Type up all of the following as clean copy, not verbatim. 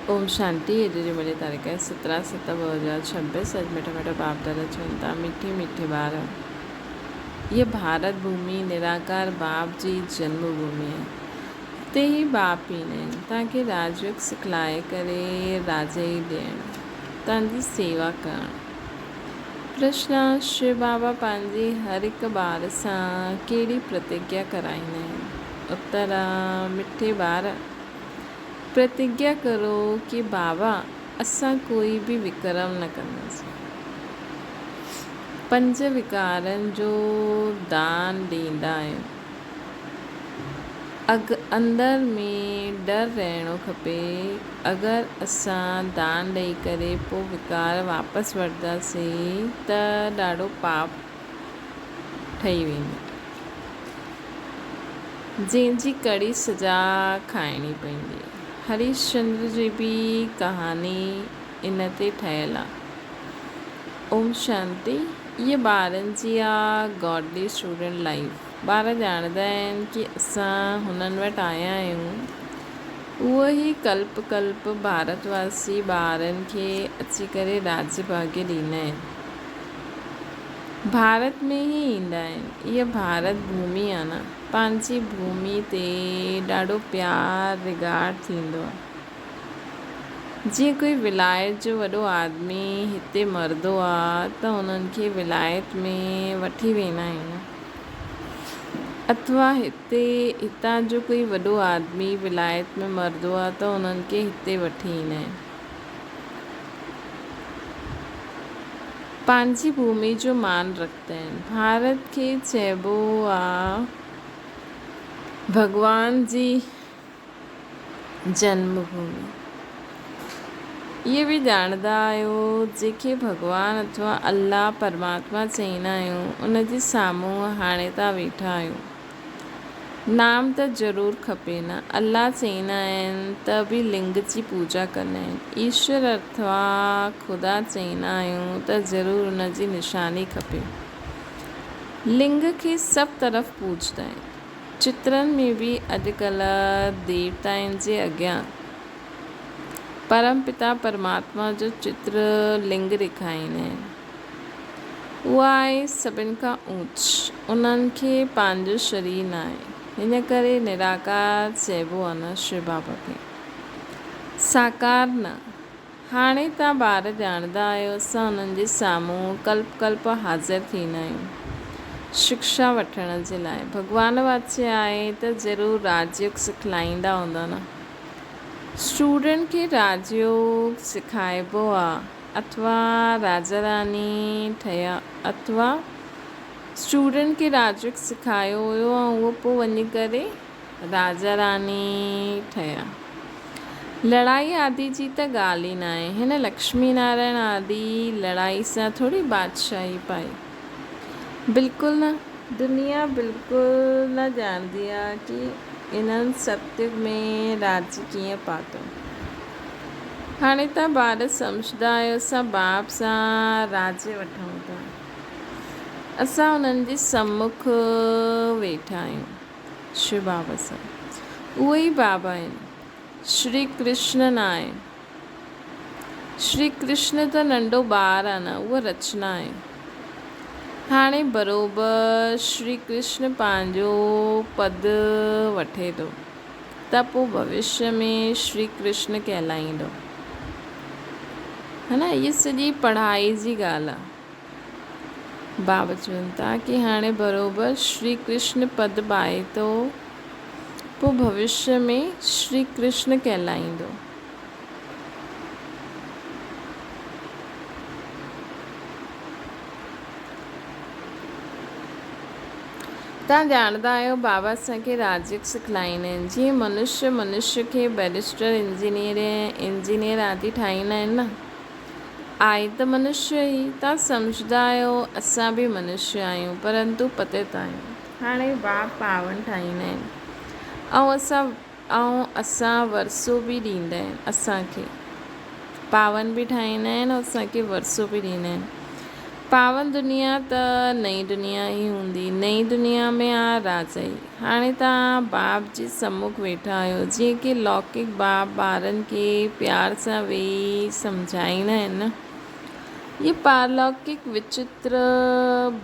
ओम शांति। अॼु जी मिली तारीख़ है 17/7/2026। अॼु मिठा मिठा बाप दादा चवनि था मीठी मीठी ॿार, ये भारत भूमि निराकार बाप जी जन्म भूमि है। हिते ई बाप ईंदा आहिनि तव्हांखे राजयोग सिखलाए करे राजा ई ॾियणु, तव्हांजी सेवा करणु। प्रश्न: शिव बाबा पंहिंजे हर हिकु ॿार सां कहिड़ी प्रतिज्ञा कराईंदा आहिनि? उत्तर: मिठे ॿार, प्रतिज्ञा करो कि बाबा असां कोई बि विक्रम न कंदासीं। 5 विकारनि जो दान ॾींदा आहियूं। अंदर में डर रहणो खपे। अगरि असां दान ॾेई करे पोइ विकार वापसि वठंदासीं त ॾाढो पाप ठही वेंदो, जंहिंजी कड़ी सज़ा खाइणी पवंदी। हरीशचंद्र जी बि कहानी इन ते ठहियलु आहे। ओम शांति। इहे ॿारनि जी आहे गॉडली स्टूडेंट लाइफ। ॿार ॼाणंदा आहिनि कि असां हुननि वटि आया आहियूं। उहो ई कल्प कल्प भारतवासी ॿारनि खे अची करे राज्य भाग्य ॾींदा आहिनि, भारत में ई ईंदा आहिनि। इहा भारत भूमि आहे न, पंहिंजी भूमि ते ॾाढो प्यार रिगार्ड थींदो आहे। जीअं कोई विलायत जो वॾो आदमी हिते मरंदो आहे त उन्हनि खे विलायत में वठी वेंदा आहियूं, अथवा हितां जो कोई वॾो आदमी विलायत में मरंदो आहे त उन्हनि खे हिते वठी ईंदा आहिनि। पंहिंजी भूमि जो मान रखंदा आहिनि। भारत खे चइबो आहे भगवान जी जन्मभूमि। इहे बि ॼाणंदा आहियो जंहिंखे भगवान अथवा अल्लाह परमात्मा चईंदा आहियूं, उन जे साम्हूं हाणे तव्हां वेठा आहियो। नाम त ज़रूरु खपे न। अल्लाह चईंदा आहिनि त बि लिंग जी पूजा कंदा आहिनि। ईश्वर अथवा ख़ुदा चईंदा आहियूं त ज़रूरु उन जी निशानी खपे। लिंग खे सभु तरफ़ पूजंदा आहिनि। चित्रनि में बि अॼुकल्ह देवताउनि जे अॻियां परमपिता परमात्मा जो चित्र लिंग ॾेखारींदा आहिनि। उहा आहे सभिनि खां ऊच। उन्हनि खे पंहिंजो शरीर न आहे, हिन करे निराकार चइबो आहे न शिव बाबा खे। साकार न। हाणे तव्हां ॿार ॼाणंदा आहियो असां उन्हनि जे साम्हूं कल्प कल्प हाज़िर थींदा आहियूं शिक्षा वठण जे लाइ। भगवान वाच्य आहे त ज़रूरु राजयोग सिखलाईंदा हूंदा न। स्टूडेंट खे राजयोग सिखाइबो आहे अथवा राजा रानी ठहिया, अथवा स्टूडेंट खे राजयोग सिखायो हुयो ऐं उहो पोइ वञी करे राजा रानी ठहिया। लड़ाई आदि जी त ॻाल्हि ई न आहे। हिन लक्ष्मी नारायण आदि लड़ाई सां थोरी बादशाही पाई, बिल्कुलु न। दुनिया बिल्कुलु न ॼाणंदी आहे कि इन्हनि सत्युग में राज्य कीअं पातो। हाणे तव्हां ॿार सम्झंदा आहियो असां बाप सां राज्य वठूं था। असां उन्हनि जे सम्मुख वेठा आहियूं शिव बाबा सां। उहे ई बाबा आहिनि। श्री कृष्ण न आहे। श्री कृष्ण त नंढो ॿारु आहे न, उहा रचना आहे। हाणे बराबरि श्री कृष्ण पंहिंजो पद वठे थो त पोइ भविष्य में श्री कृष्ण कहलाईंदो, है न। इहा सॼी पढ़ाई जी ॻाल्हि आहे। बाबा चवनि था कि हाणे बराबरि श्री कृष्ण पद पाए थो, पोइ भविष्य में श्री कृष्ण कहलाईंदो। तव्हां ॼाणंदा आहियो बाबा असांखे राजयोग सिखलाईंदा आहिनि। जीअं मनुष्य खे बैरिस्टर इंजीनियर आदि ठाहींदा आहिनि न, आहे त मनुष्य ई। तव्हां सम्झंदा आहियो असां बि मनुष्य आहियूं, परंतु पतित आहियूं। हाणे बाप पावन ठाहींदा आहिनि ऐं असां वरसो बि ॾींदा आहिनि। असांखे पावन बि ठाहींदा आहिनि ऐं असांखे वरसो बि ॾींदा आहिनि। पावन दुनिया त नई दुनिया ई हूंदी। नई दुनिया में राजाई। हाणे तव्हां बाप जे सम्मुख वेठा आहियो, जीअं की लौकिक बाप ॿारनि खे प्यार सां वेही सम्झाईंदा आहिनि न, ये पारलौकिक विचित्र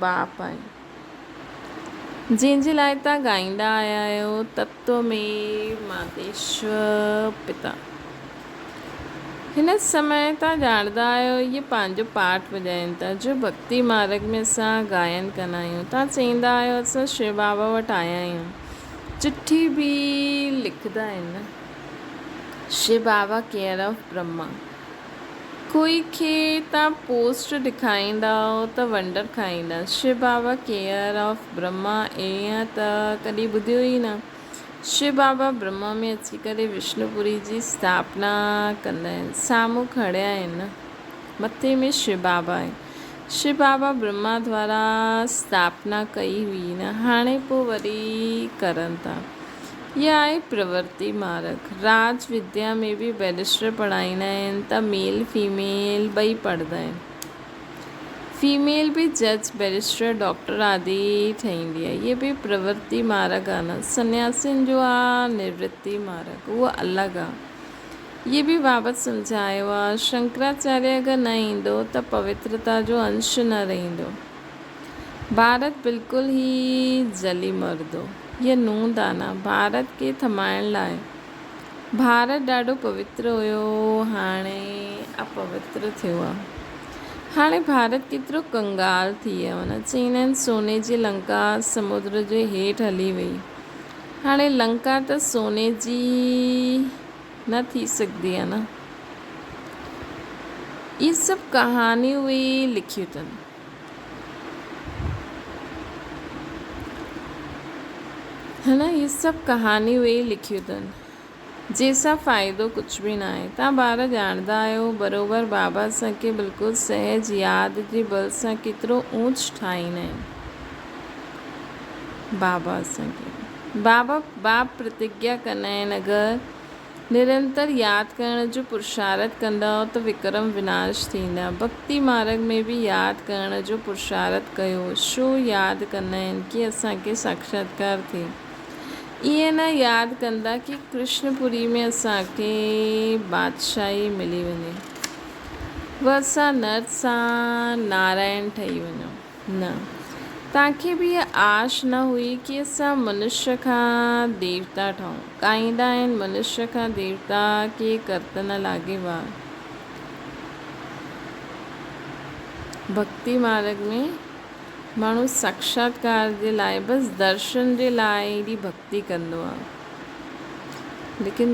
बाप आहे, जंहिंजे लाइ तव्हां ॻाईंदा आया आहियो, तत्व में मातेश्वर पिता। हिन समय तव्हां ॼाणंदा आहियो इहे पंहिंजो पाठ वॼाइनि था, जो भक्ति मार्ग में असां गायन कंदा आहियूं। तव्हां चवंदा आहियो असां शिव बाबा वटि आया आहियूं, चिठी बि लिखंदा आहिनि, शिव बाबा केयर ऑफ ब्रह्मा। कोई खे तव्हां पोस्ट ॾेखारींदा त वंडर खाईंदा, शिव बाबा केयर ऑफ ब्रह्मा ईअं त कॾहिं ॿुधियो ई न। शिव बाबा ब्रह्मा में अची करे विष्णुपुरी जी स्थापना कंदा आहिनि, साम्हूं खड़िया आहिनि, मथे में शिव बाबा आहे। शिव बाबा ब्रह्मा द्वारा स्थापना कई हुई न, हाणे पोइ वरी करनि था। इहा आहे प्रवृत्ति मार्ग। राज विद्या में बि बैरिस्टर पढ़ाईंदा आहिनि त मेल फीमेल ॿई पढ़ंदा आहिनि। फीमेल बि जज बैरिस्टर डॉक्टर आदि ठहींदी आहे। इहे बि प्रवृत्ति मार्ग आहे न। सन्यासियुनि जो आहे निवृत्ति मार्ग, उहो अलॻि आहे। इहे बि बाबति सम्झायो आहे। शंकराचार्य अगरि न ईंदो त पवित्रता जो अंश न रहंदो, भारत बिल्कुलु ई जली मरंदो। इहा नूंद आहे न भारत खे थमाइण लाइ। भारत ॾाढो पवित्र हुयो, हाणे अपवित्र थियो आहे। हाणे भारत केतिरो कंगाल थी वियो आहे न। चवंदा आहिनि सोने जी लंका समुद्र जे हेठि हली वई। हाणे लंका त सोने जी न थी सघंदी आहे न। इहे सभु कहानियूं उहे लिखियूं अथनि। है न, इहे सभु कहानियूं उहे लिखियूं अथनि, जंहिंसां फ़ाइदो कुझु बि न आहे। तव्हां ॿार ॼाणंदा आहियो बराबरि बाबा असांखे बिल्कुलु सहज यादि जे बल सां केतिरो ऊंच ठाहींदा आहिनि। बाबा असांखे बाप प्रतिज्ञा कंदा आहिनि, अगरि निरंतर यादि करण जो पुरुषार्थ कंदा त विक्रम विनाश थींदा। भक्ति मार्ग में बि यादि करण जो पुरुषार्थ कयो। छो यादि कंदा आहिनि कि असांखे साक्षात्कार थिए। ईअं न यादि कंदा कि कृष्णपुरी में असांखे बादशाही मिली वञे, व असां नर सां नारायण ठही वञूं। न, तव्हांखे बि इहा आश न हुई कि असां मनुष्य खां देवता ठहूं। ॻाईंदा आहिनि मनुष्य खां देवता के करत न लागे वाह। भक्ति मार्ग में माण्हू साक्षात्कार जे लाइ, बसि दर्शन जे लाइ एॾी भक्ति कंदो आहे। लेकिन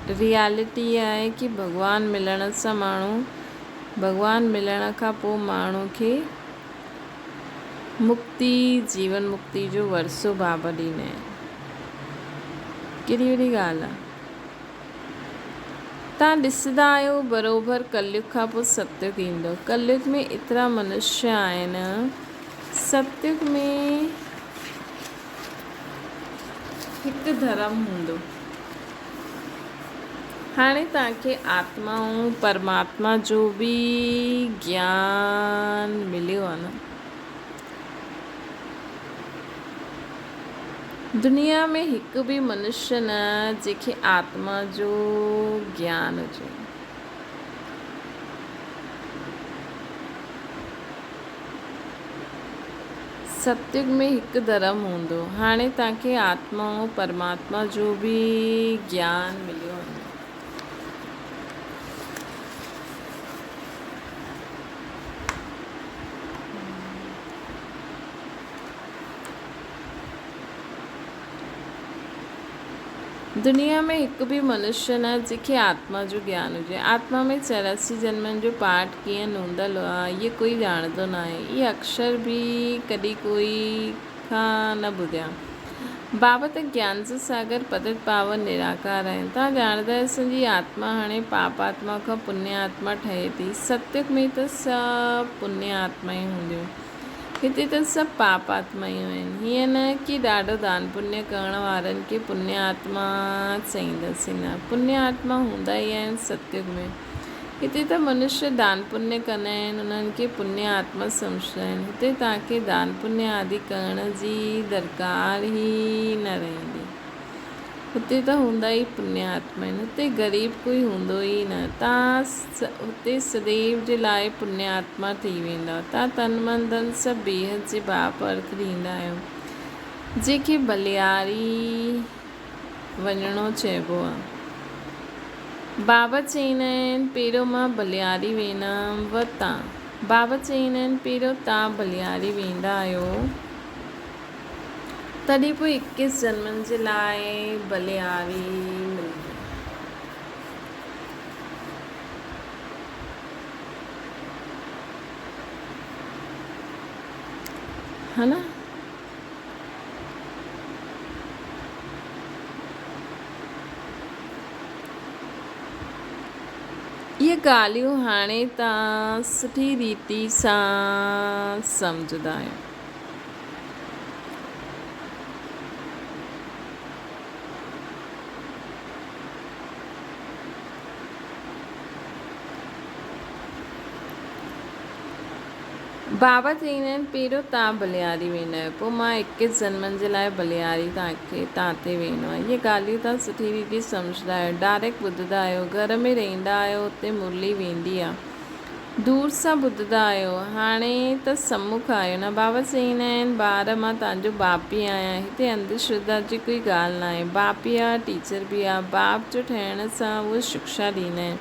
रियलिटी इहा आहे कि भॻवानु मिलण सां भॻवानु मिलण खां पोइ माण्हू खे मुक्ति, जीवन मुक्ति जो वरसो बाबा ॾींदा आहिनि। केॾी वॾी ॻाल्हि आहे। तव्हां ॾिसंदा आहियो बराबरि कलयुग खां पोइ सतयुग ईंदो। कलयुग में एतिरा मनुष्य आहिनि, सतयुग में हिकु धर्म हूंदो। हाणे तव्हांखे आत्मा ऐं परमात्मा जो बि ज्ञान मिलियो आहे न। दुनिया में हिकु बि मनुष्य न जंहिंखे आत्मा जो ज्ञान हुजे। सतयुग में हिकु धर्म हूंदो। हाणे तव्हांखे आत्मा ऐं परमात्मा जो बि ज्ञान मिलियो आहे। दुनिया में हिकु बि मनुष्य न जंहिंखे आत्मा जो ज्ञान हुजे। आत्मा में 84 जन्मनि जो पाठ कीअं नूंदल आहे, इहे कोई ॼाणंदो न आहे। इहे अक्षर बि कॾहिं कोई खां न ॿुधिया। बाबा त ज्ञान जो सागर पतित पावन निराकार आहिनि। तव्हां ॼाणंदा आहियो असांजी आत्मा हाणे पाप आत्मा खां पुण्य आत्मा ठहे थी। सतयुग में त सभु पुण्य आत्मा ई हूंदियूं, हिते त सभु पाप आत्मायूं आहिनि। हीअं न कि ॾाढो दान पुण्य करण वारनि खे पुण्य आत्मा चईंदासीं, न, पुण्य आत्मा हूंदा ई आहिनि सतयुग में। हिते त मनुष्य दान पुण्य कंदा आहिनि, उन्हनि खे पुण्य आत्मा सम्झंदा आहिनि। हिते तव्हांखे दान पुण्य आदि करण जी दरकार ई न रहंदी। हुते त हूंदा ई पुण्य आत्मा आहिनि, हुते ग़रीब कोई हूंदो ई न। तव्हां हुते सदैव जे लाइ पुण्य आत्मा थी वेंदा। तव्हां तन मन धन सभु बेहद जे बाप अर्थ ॾींदा आहियो, जंहिंखे बलियारी वञिणो चइबो आहे। बाबा चईंदा आहिनि पहिरियों मां बलियारी वेंदमि व तव्हां। बाबा चईंदा आहिनि पहिरियों तव्हां बलियारी वेंदा आहियो, तॾहिं पोइ 21 जन्मनि जे लाइ बलियारी मिलंदी। है ना। इहे ॻाल्हियूं हाणे तव्हां सुठी रीति सां सम्झंदा आहियो। बाबा चईंदा आहिनि पहिरियों तव्हां बलियारी वेंदा आहियो, पोइ मां 21 जन्मनि जे लाइ बलियारी तव्हां ते वेंदो आहे। इहे ॻाल्हियूं तव्हां सुठी रीति सम्झंदा आहियो, डायरेक्ट ॿुधंदा आहियो। घर में रहंदा आहियो, हुते मुरली वेंदी आहे, दूर सां ॿुधंदा आहियो, हाणे त सम्मुख आहियो न। बाबा चईंदा आहिनि ॿार मां तव्हांजो बाप बि आहियां। हिते अंधश्रद्धा जी कोई ॻाल्हि न आहे। बाप बि आहे, टीचर बि आहे। बाप जो ठहिण सां उहे शिक्षा ॾींदा आहिनि।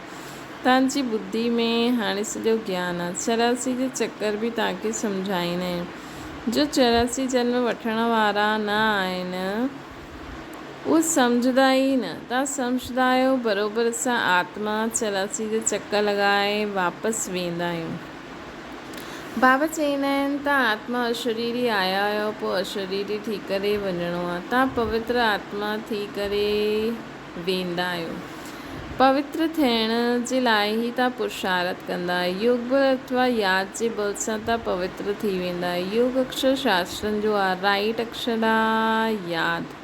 तव्हांजी ॿुधी में हाणे सॼो ज्ञान आहे। 84 जे चकर बि तव्हांखे सम्झाईंदा आहिनि। जो 84 जन्म वठण वारा न आहिनि उहे सम्झंदा ई न। तव्हां सम्झंदा आहियो बराबरि असां आत्मा 84 जे चकर लॻाए वापसि वेंदा आहियूं। बाबा चईंदा आहिनि तव्हां आत्मा अशरीरी आया आहियो, पोइ अशरीरी थी करे वञिणो आहे। तव्हां पवित्र आत्मा थी करे वेंदा आहियो। पवित्र थियण जे लाइ ई तव्हां पुरुषार्थ कंदा आहियो। योग बल अथवा यादि जे बल सां तव्हां पवित्र थी वेंदा आहियो। योग अक्षर शास्त्रनि जो आहे, राइट अक्षर आहे यादि।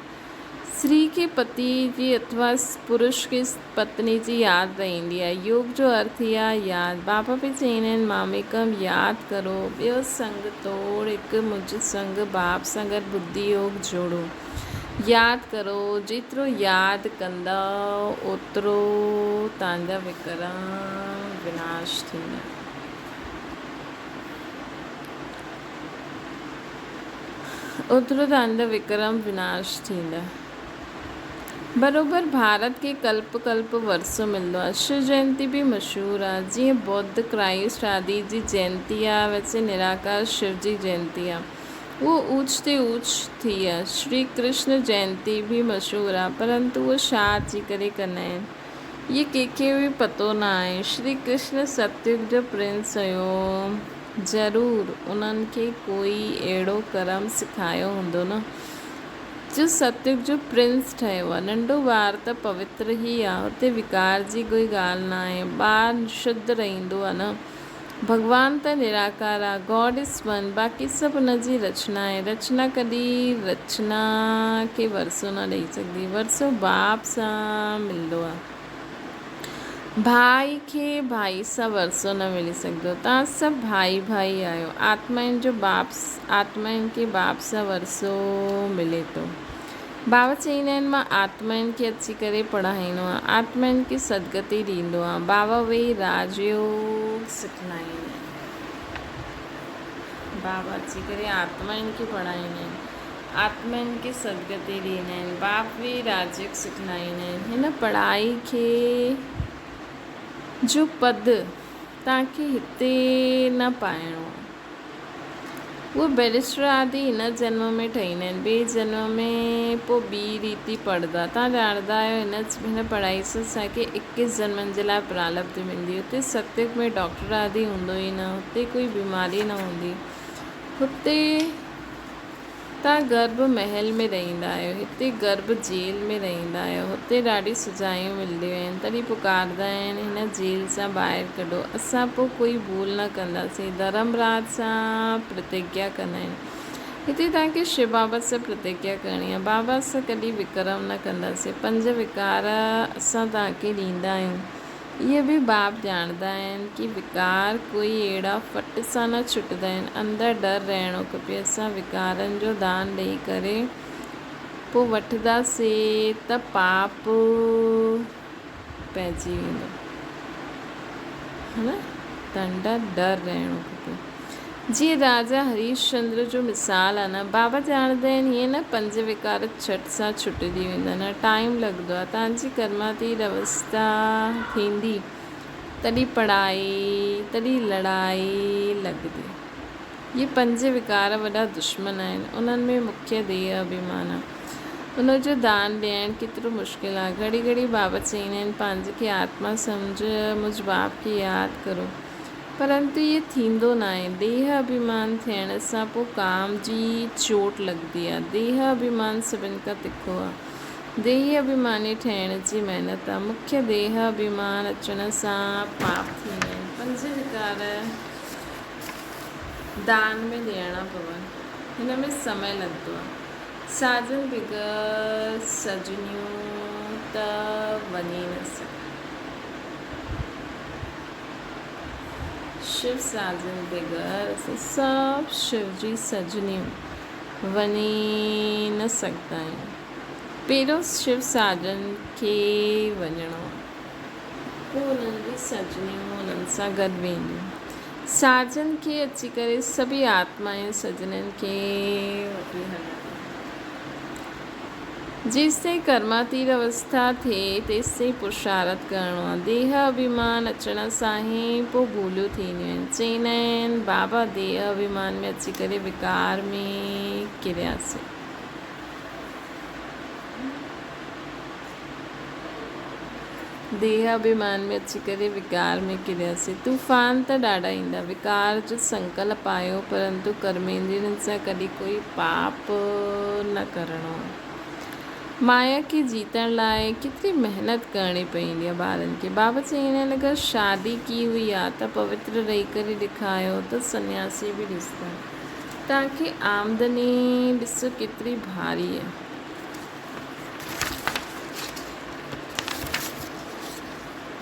स्त्री खे पति जी अथवा पुरुष खे पत्नी जी यादि रहंदी आहे। योग जो अर्थ ई आहे यादि। बाबा बि चईंदा आहिनि मामेकम यादि करो, ॿियो संग तोड़, हिकु मुंहिंजो संग बाप सां गॾु बुद्धि योग जोड़ो। यादि करो, जेतिरो यादि कंदा ओतिरो तव्हांजा विक्रम विनाश थींदा। ओतिरो तव्हांजा विक्रम विनाश थींदा। बराबरि भारत खे कल्प कल्प वरसो मिलंदो आहे। शिव जयंती बि मशहूरु आहे। जीअं बौद्ध क्राइस्ट आदि जी जयंती आहे, वैसे निराकार शिव जी जयंती आहे। वो ऊच ते ऊच थी आहे। श्री कृष्ण जयंती बि मशहूरु आहे, परंतु उहो छा अची करे कंदा आहिनि इहे कंहिंखे बि पतो न आहे। श्री कृष्ण सतयुग जो प्रिंस हुयो, ज़रूरु उन्हनि खे कोई अहिड़ो कर्म सिखायो हूंदो न जो सतयुग जो प्रिंस ठहियो आहे। नंढो ॿार त पवित्र ई आहे, हुते विकार जी कोई ॻाल्हि न आहे। ॿारु शुद्ध रहंदो आहे न। भॻवान त निराकार आहे, गॉड इज़ वन, बाक़ी सभु हुनजी रचना आहे। रचना कॾहिं रचना खे वरसो न ॾेई सघंदी। वरसो बाप सां मिलंदो आहे, भाई खे भाई सां वरसो न मिली सघंदो। तव्हां सभु भाई भाई आहियो। आत्माउनि खे बाप सां वरसो मिले थो। बाबा चईंदा आहिनि मां आत्माउनि खे अची करे पढ़ाईंदो आहियां, आत्माउनि खे सदगति ॾींदो आहियां। बाबा वेही राजयोग सिखलाईंदा आहिनि। बाबा अची करे आत्माउनि खे पढ़ाईंदा आहिनि, आत्माउनि खे सदगति ॾींदा आहिनि। बाप वेही राजयोग सिखलाईंदा आहिनि। हिन पढ़ाई खे जो पद तव्हांखे हिते न पाइणो आहे, उहो बैरिस्टर आदि हिन जन्म में ठहींदा आहिनि। ॿिए जन्म में पोइ ॿी रीति पढ़ंदा। तव्हां ॼाणंदा आहियो हिन पढ़ाई सां असांखे 21 जन्मनि जे लाइ प्रारब्ध मिलंदी। हुते सतयुग में डॉक्टर आदि हूंदो ई न, हुते कोई बीमारी न हूंदी। हुते तव्हां गर्भ महल में रहंदा आहियो, हिते गर्भ जेल में रहंदा आहियो। हुते ॾाढी सजायूं मिलंदियूं आहिनि, तॾहिं पुकारंदा आहिनि हिन जेल सां ॿाहिरि कढो। असां पोइ कोई भूल न कंदासीं। धर्मराज सां प्रतिज्ञा कंदा आहिनि। हिते तव्हांखे शिव बाबा सां प्रतिज्ञा करणी आहे। बाबा सां कॾहिं विक्रम न कंदासीं। 5 विकार असां तव्हांखे ॾींदा आहियूं। ये भी बाप ॼाणदा आहिनि कि विकार कोई अहिड़ा फट सां न छुटदा आहिनि। अंदरि डर रहणो खपे। असां विकारनि जो दान ॾेई करे पोइ वठंदासीं त पाप पइजी वेंदो, है न। त अंदरि डर रहणो खपे। जीअं राजा हरीशचंद्र जो मिसाल आहे न, बाबा ॼाणदा आहिनि हीअं न 5 विकार झट सां छुटिजी वेंदा आहिनि, टाइम लॻंदो आहे। तव्हांजी कर्मातीत अवस्था थींदी तॾहिं पढ़ाई, तॾहिं लड़ाई लॻंदी। ये 5 विकार वॾा दुश्मन आहिनि। उन्हनि में मुख्य देह अभिमान आहे। उनजो दान ॾियणु केतिरो मुश्किल आहे। घड़ी घड़ी बाबा चवंदा आहिनि पंहिंजे खे आत्मा सम्झ, मुझ बाप खे यादि करो, परंतु ये थींदो न आहे। देह अभिमान थियण सां पोइ काम जी चोट लॻंदी आहे। देह अभिमान सभिनि खां तिखो आहे। देही अभिमानी ठहिण जी महिनत आहे। मुख्य देह अभिमान अचण सां पाप थींदा आहिनि। 5 विकार दान में ॾियणा पवनि, हिन में समय लॻंदो आहे। साजन बिगर सजनियूं त वञी न सघे। शिव साजन बिगर असां सभु शिव जी सजनियूं वञी न सघंदा आहियूं। पहिरियों शिव साजन खे वञिणो आहे, पोइ उन्हनि जी सजनियूं उन्हनि सां गॾु वेंदियूं। साजन खे अची करे सभी आत्माएं सजननि खे वठी हलनि। जेसिताईं कर्मातीत अवस्था थिए तेसिताईं पुरुषार्थ करिणो आहे। देह अभिमान अचण सां ई पोइ भूलियूं थींदियूं आहिनि। चवंदा आहिनि बाबा देह अभिमान में अची करे विकार में किरियासीं। देह अभिमान में अची करे विकार में किरियासीं। तूफ़ान त ॾाढा ईंदा। विकार जो संकल्प आयो, परंतु कर्मेंद्रियनि सां कॾहिं कोई पाप न करिणो। माया खे जीतण लाइ केतिरी महिनत करणी पवंदी आहे ॿारनि खे। बाबा चवंदा आहिनि अगरि शादी की हुई आहे त पवित्र रही करे ॾेखारियो त सन्यासी बि ॾिसंदा। तव्हांखे आमदनी ॾिसो केतिरी भारी आहे।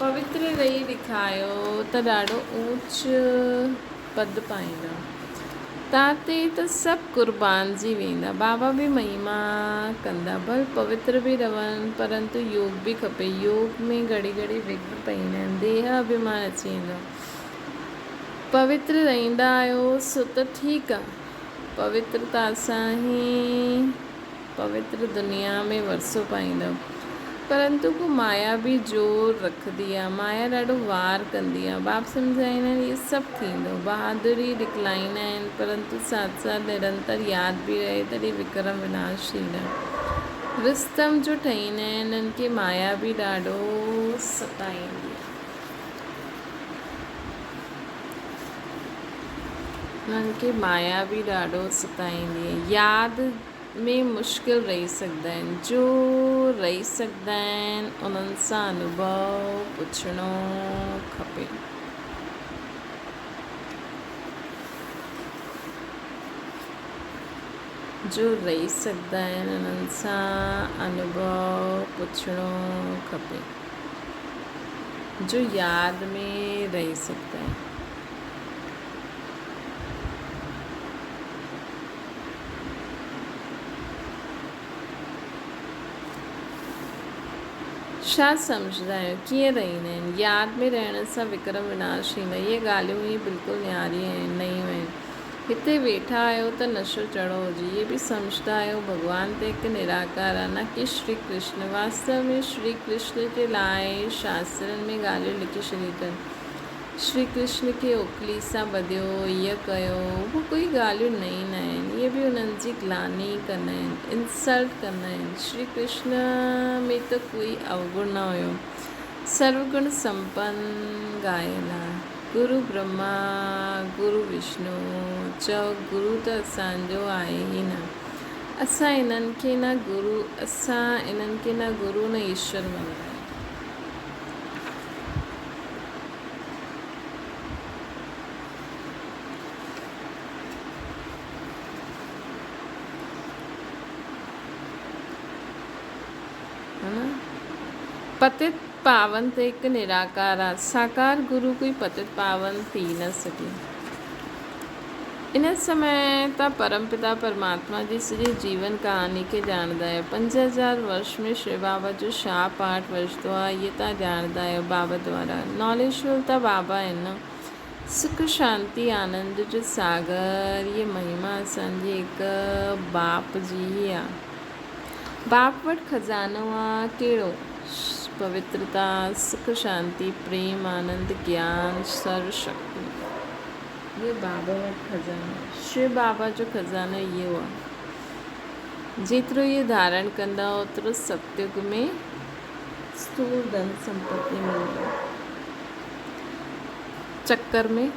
पवित्र रही ॾेखारियो त ॾाढो ऊच पद पाईंदा। तव्हां ते त सभु कुर्बानजी वेंदा। बाबा बि महिमा कंदा। भले पवित्र बि रहनि, परंतु योग बि खपे। योग में घड़ी घड़ी विघ्न पवंदा आहिनि। देह अभिमान अची वेंदो। पवित्र रहंदा आहियो सो त ठीकु आहे। पवित्रता सां ई पवित्र दुनिया में वरसो पाईंदव, परंतु को माया बि जोर रखंदी आहे। माया ॾाढो वार कंदी आहे। बाप सम्झाईंदा आहिनि इहे सभु थींदो। बहादुरी ॾिखलाईंदा आहिनि, परंतु साथ साथ निरंतर यादि बि रहे तॾहिं विक्रम विनाश थींदा। रिस्तम जो ठहींदा आहिनि, इन्हनि खे माया बि ॾाढो सताईंदी आहे। उन्हनि खे माया बि ॾाढो सताईंदी आहे। यादि में मुश्किल रही सघंदा आहिनि। जो रही सघंदा आहिनि उन्हनि सां अनुभव पुछणो खपे। जो रही सघंदा आहिनि उन्हनि सां अनुभव पुछणो खपे। जो यादि में रही सघंदा आहिनि। छा सम्झंदा आहियो कीअं रहंदा आहिनि। यादि में रहण सां विक्रम विनाश थींदा। इहे ॻाल्हियूं ई बिल्कुलु न्यारी आहिनि, नयूं आहिनि। हिते वेठा आहियो त नशो चढ़ो हुजे, इहे बि सम्झंदा आहियो भॻवान त हिकु निराकार आहे, न कि श्री कृष्ण। वास्तव में श्री कृष्ण जे लाइ शास्त्रनि में ॻाल्हियूं लिखी छॾियूं अथनि। श्री कृष्ण खे उकली सां ॿधियो, ईअं कयो, उहे कोई ॻाल्हियूं नयूं न आहिनि। इहे बि उन्हनि जी ग्लानी कंदा आहिनि, इंसल्ट कंदा आहिनि। श्री कृष्ण में त कोई अवगुण न हुयो, सर्वगुण संपन्न ॻायल आहे। गुरु ब्रह्मा गुरु विष्णु चओ, गुरु त असांजो आहे ई न। असां इन्हनि खे न गुरु न ईश्वर मञंदा आहियूं। पावन ते हिकु निराकार आहे, साकार गुरु कोई पतित पावन थी न सघे। इन समय तव्हां परमपिता परमात्मा जी सॼी जीवन कहानी खे ॼाणंदा आहियो। 5000 वर्ष में शिव बाबा जो छा पाठ वजंदो आहे इहे तव्हां ॼाणंदा आहियो बाबा द्वारा। नॉलेजफुल त बाबा आहिनि। सुख शांति आनंद जो सागर, ये महिमा असांजे हिकु बाप जी ई आहे। बाप वटि खज़ानो आहे कहिड़ो? पवित्रता, सुख शांति, प्रेम, आनंद, ज्ञान, सर्वशक्ति। ये बाबा वटि खज़ानो, शिव बाबा जो खज़ानो इहो आहे। जेतिरो इहे धारण कंदा ओतिरो सतयुग में स्थूल धन संपत्ति मिलंदी। चक्कर में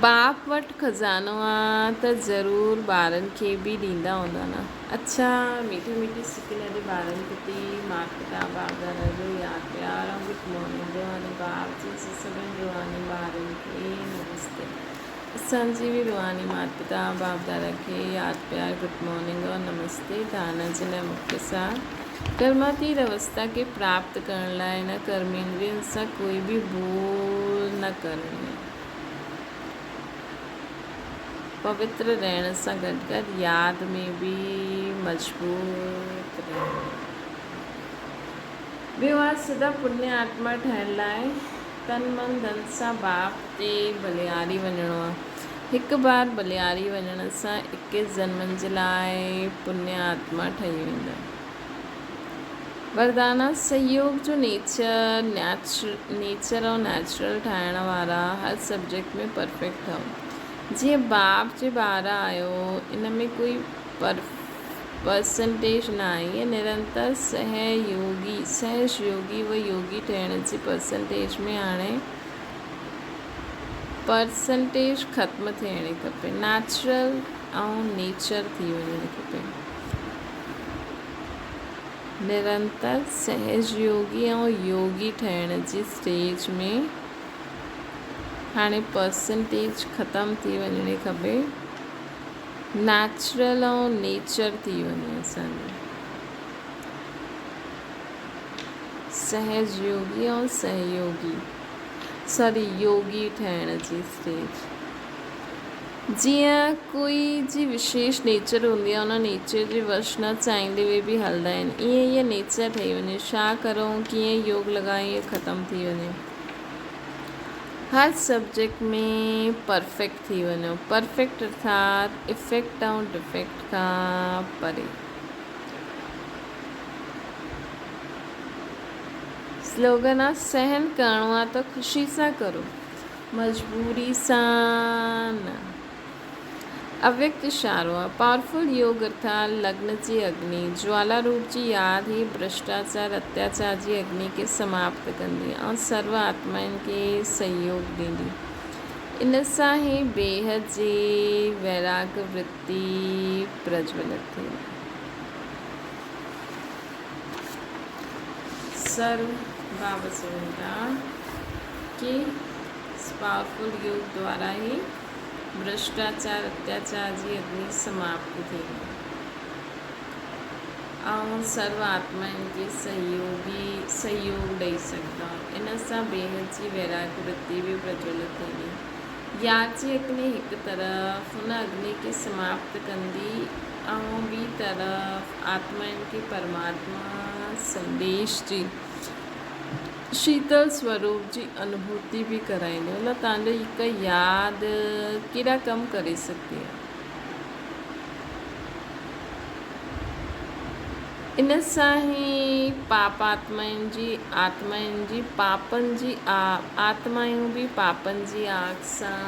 बाप वटि खज़ानो आहे त ज़रूरु ॿारनि खे बि ॾींदा हूंदा न। अच्छा, मीठी मीठी सिकिन जे ॿारनि प्रति माता पिता बाप दादा जो यादि प्यार ऐं गुड मॉर्निंग जो हाणे बाप जी सभिनी रुहानी ॿारनि खे नमस्ते। असांजी बि रुहानी माता पिता बाप दादा खे यादि प्यार गुड मॉर्निंग और नमस्ते। दाना जे लाइ मुख्य सार कर्मातीत अवस्था के प्राप्त करण लाइ इन कर्मेंद्रियनि सां कोई बि भूल न करणी। पवित्र रहण सां गॾु गॾु यादि में बि मजबूत रहणो। ॿियो आहे सदा पुण्य आत्मा ठहिण लाइ तन मन धन सां बाप ते बलिहारी वञिणो आहे। हिकु बार बलिहारी वञण सां 21 जन्मनि जे लाइ पुण्य आत्मा ठही वेंदा। वरदाना सहयोग जो नेचर ऐं नेचुरल ठाहिण वारा हर सब्जेक्ट में परफेक्ट ठहो। जीअं बाप जे ॿार आहियो, इन में कोई परसेंटेज न आहे। इहे निरंतर सहयोगी व योगी ठहिण जी परसेंटेज में हाणे परसेंटेज ख़त्म थियणी खपे। नेचुरल ऐं नेचर थी वञणु खपे। निरंतर सहयोगी ऐं योगी ठहिण जी स्टेज में हाणे परसेंटेज ख़त्म थी वञणी खपे। नेचुरल ऐं नेचर थी वञे असांजो। सहयोगी ऐं योगी ठहिण जी स्टेज। जीअं कोई जी विशेष नेचर हूंदी आहे, उन नेचर जे वश न चाहींदे उहे बि हलंदा आहिनि। ईअं इहा नेचर ठही वञे। छा करूं, कीअं योग लॻायूं, इहे ख़त्म थी वञे। हर सब्जेक्ट में परफेक्ट थी वञो। परफेक्ट अर्थात इफेक्ट ऐं डिफेक्ट खां परे। स्लोगन आहे सहन करिणो आहे त ख़ुशी सां करो, मजबूरी सां न। अव्यक्त इशारो आहे। पावरफुल योग अर्थात लग्न जी अग्नि, ज्वाला रूप जी यादि ही भ्रष्टाचार अत्याचार जी अग्नि खे समाप्त कंदी ऐं सर्व आत्माउनि खे सहयोग ॾींदी। इन सां ई बेहद जी वैराग वृत्ति प्रज्वलित थी। सर्व बाबा सुविधा कि पावरफुल योग द्वारा ही भ्रष्टाचार अत्याचार जी अग्नि समाप्त थी ऐं सर्व आत्माउनि खे सहयोग ॾेई सघंदा। इन सां बेहद जी वैराग वृत्ति बि प्रज्वलित थींदी। यादि जी अग्नि हिकु तरफ़ हुन अग्नि खे समाप्त कंदी ऐं ॿी तरफ़ आत्माउनि खे परमात्मा संदेश जी शीतल स्वरूप जी अनुभूति भी कराईंदो। मतलब तव्हांजो हिकु यादि कहिड़ा कम करे सघंदी आहे। इन सां ई आत्माउनि जी पापनि जी आत्मायूं बि पापनि जी आग सां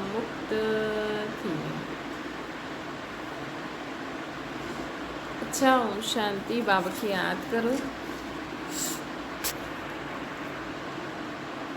मुक्त थी वेंदियूं। अच्छा, ओम शांति। बाबा खे यादि करो।